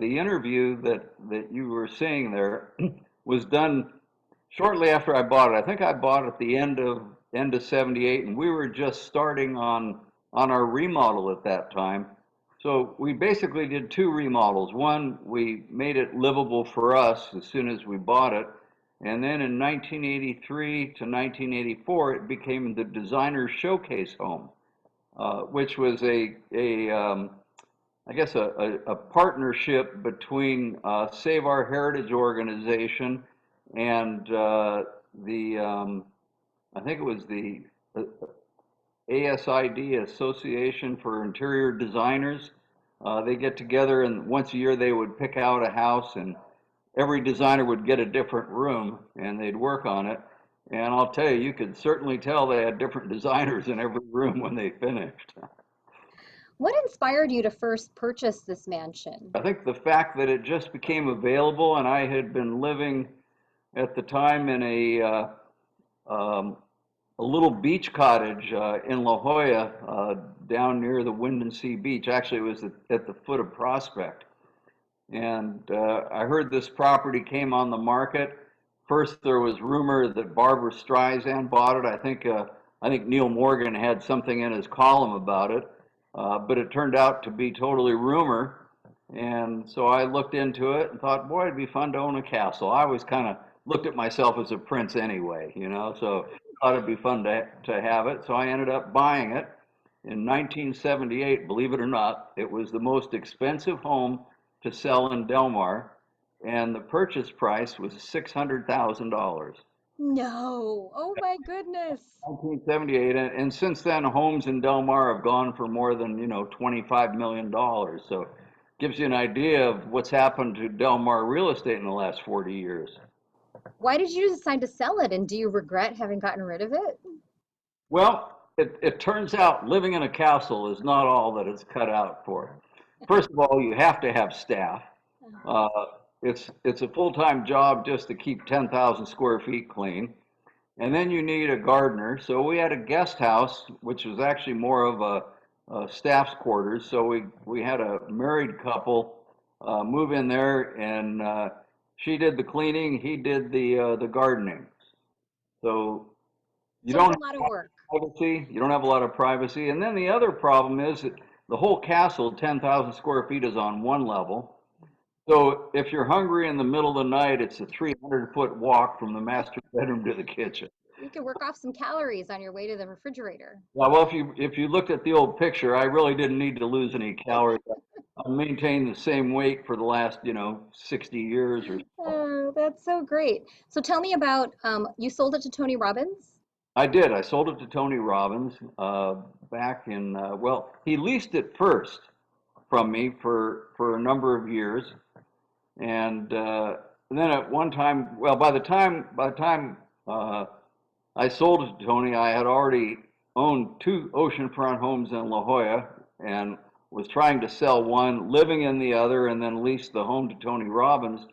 the interview that you were seeing there was done shortly after I bought it. I think I bought it at the end of '78, and we were just starting on our remodel at that time. So we basically did two remodels. One, we made it livable for us as soon as we bought it, and then in 1983 to 1984, it became the designer showcase home, which was I guess a partnership between Save Our Heritage organization and I think it was the ASID, Association for Interior Designers. They get together and once a year they would pick out a house and every designer would get a different room and they'd work on it. And I'll tell you, you could certainly tell they had different designers in every room when they finished. What inspired you to first purchase this mansion? I think the fact that it just became available, and I had been living at the time in a little beach cottage in La Jolla, down near the Wind and Sea Beach. Actually, it was at the foot of Prospect. And I heard this property came on the market. First, there was rumor that Barbara Streisand bought it. I think Neil Morgan had something in his column about it. But it turned out to be totally rumor. And so I looked into it and thought, boy, it'd be fun to own a castle. I always kind of looked at myself as a prince anyway, so thought it'd be fun to have it. So I ended up buying it in 1978, believe it or not. It was the most expensive home to sell in Del Mar, and the purchase price was $600,000. No. Oh my goodness. 1978, and since then, homes in Del Mar have gone for more than, $25 million. So gives you an idea of what's happened to Del Mar real estate in the last 40 years. Why did you decide to sell it, and do you regret having gotten rid of it? Well, it turns out living in a castle is not all that it's cut out for. First of all, you have to have staff. Uh, it's a full-time job just to keep 10,000 square feet clean. And then you need a gardener. So we had a guest house, which was actually more of a staff's quarters. So we had a married couple move in there, and she did the cleaning, he did the gardening. So you So it's don't a lot of work. have privacy. You don't have a lot of privacy. And then the other problem is that the whole castle, 10,000 square feet, is on one level. So if you're hungry in the middle of the night, it's a 300-foot walk from the master bedroom to the kitchen. You can work off some calories on your way to the refrigerator. Yeah, well, if you looked at the old picture, I really didn't need to lose any calories. I maintained the same weight for the last, 60 years or so. Oh, that's so great. So tell me about, you sold it to Tony Robbins? I did. I sold it to Tony Robbins back in, well, he leased it first from me for a number of years. And then at one time, well, by the time I sold it to Tony, I had already owned two oceanfront homes in La Jolla and was trying to sell one, living in the other, and then lease the home to Tony Robbins.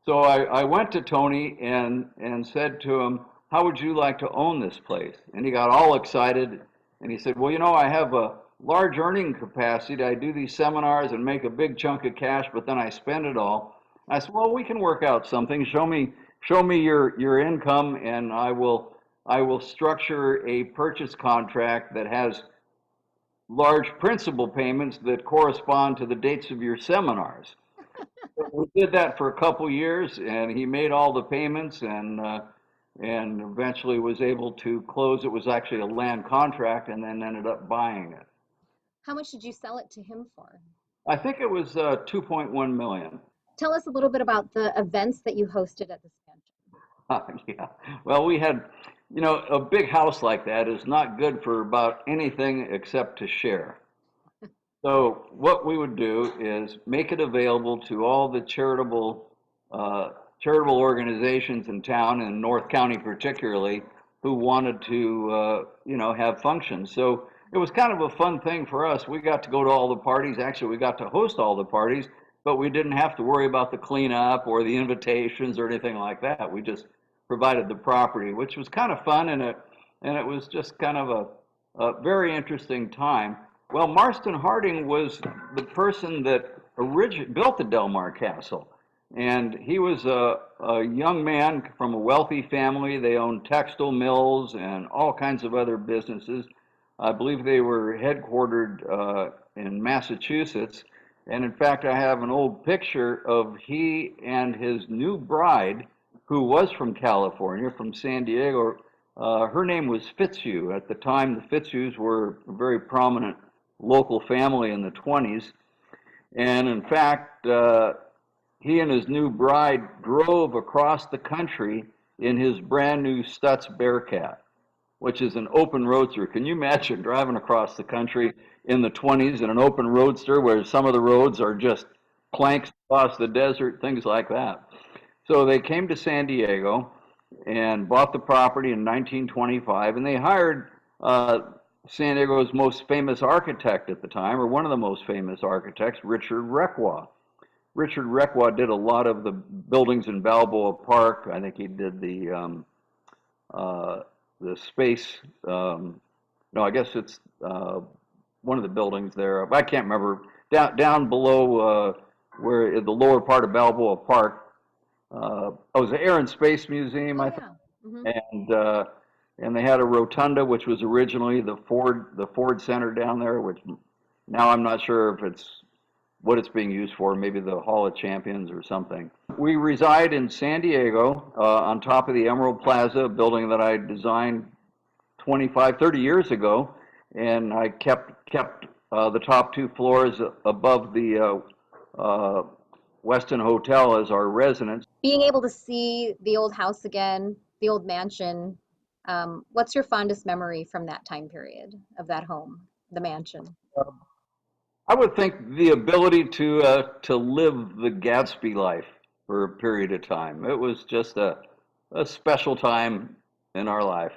So I went to Tony and said to him, how would you like to own this place? And he got all excited and he said, well, I have a large earning capacity. I do these seminars and make a big chunk of cash, but then I spend it all. I said, well, we can work out something. Show me your income, and I will structure a purchase contract that has large principal payments that correspond to the dates of your seminars. We did that for a couple years, and he made all the payments, and eventually was able to close. It was actually a land contract, and then ended up buying it. How much did you sell it to him for? I think it was 2.1 million. Tell us a little bit about the events that you hosted at this mansion. Yeah. Well, we had, a big house like that is not good for about anything except to share. So what we would do is make it available to all the charitable organizations in town, in North County particularly, who wanted to, have functions. So it was kind of a fun thing for us. We got to go to all the parties. Actually, we got to host all the parties, but we didn't have to worry about the cleanup or the invitations or anything like that. We just provided the property, which was kind of fun, and it was just kind of a very interesting time. Well, Marston Harding was the person that built the Del Mar Castle. And he was a young man from a wealthy family. They owned textile mills and all kinds of other businesses. I believe they were headquartered in Massachusetts. And in fact, I have an old picture of he and his new bride, who was from California, from San Diego. Her name was Fitzhugh. At the time, the Fitzhughs were a very prominent local family in the 20s. And in fact, he and his new bride drove across the country in his brand new Stutz Bearcat, which is an open roadster. Can you imagine driving across the country in the 20s in an open roadster where some of the roads are just planks across the desert, things like that? So they came to San Diego and bought the property in 1925, and they hired San Diego's most famous architect at the time, or one of the most famous architects, Richard Requa. Richard Requa did a lot of the buildings in Balboa Park. I think he did the space. No, I guess it's one of the buildings there. I can't remember. Down below where the lower part of Balboa Park. It was the Air and Space Museum, I think. Yeah. And they had a rotunda, which was originally the Ford Center down there, which now I'm not sure if it's what it's being used for, maybe the Hall of Champions or something. We reside in San Diego on top of the Emerald Plaza, a building that I designed 25, 30 years ago, and I kept the top two floors above the Westin Hotel as our residence. Being able to see the old house again, the old mansion, what's your fondest memory from that time period of that home, the mansion? I would think the ability to live the Gatsby life for a period of time. It was just a special time in our life.